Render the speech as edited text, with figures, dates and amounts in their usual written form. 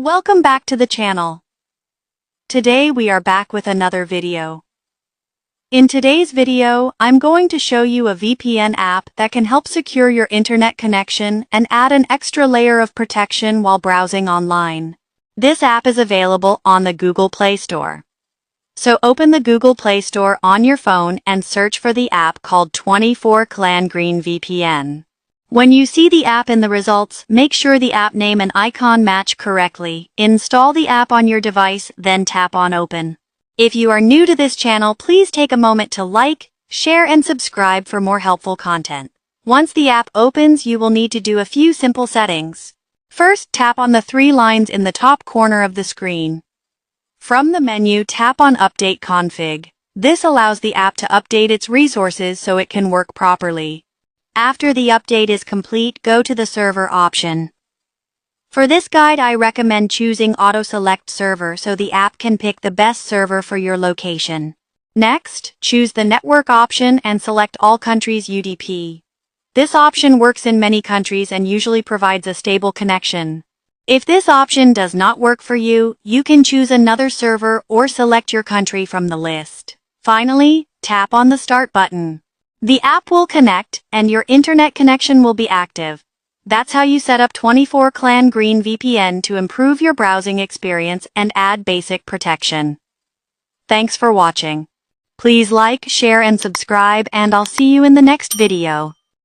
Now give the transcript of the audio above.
Welcome back to the channel. Today we are back with another video. In today's video, I'm going to show you a VPN app that can help secure your internet connection and add an extra layer of protection while browsing online. This app is available on the Google Play Store. So open the Google Play Store on your phone and search for the app called 24Clan VPN. When you see the app in the results, make sure the app name and icon match correctly. Install the app on your device, then tap on Open. If you are new to this channel, please take a moment to like, share and subscribe for more helpful content. Once the app opens, you will need to do a few simple settings. First, tap on the three lines in the top corner of the screen. From the menu, tap on Update Config. This allows the app to update its resources so it can work properly. After the update is complete, go to the server option. For this guide, I recommend choosing Auto Select Server so the app can pick the best server for your location. Next, choose the network option and select All Countries UDP. This option works in many countries and usually provides a stable connection. If this option does not work for you, you can choose another server or select your country from the list. Finally, tap on the Start button. The app will connect, and your internet connection will be active. That's how you set up 24Clan VPN to improve your browsing experience and add basic protection. Thanks for watching. Please like, share and subscribe, and I'll see you in the next video.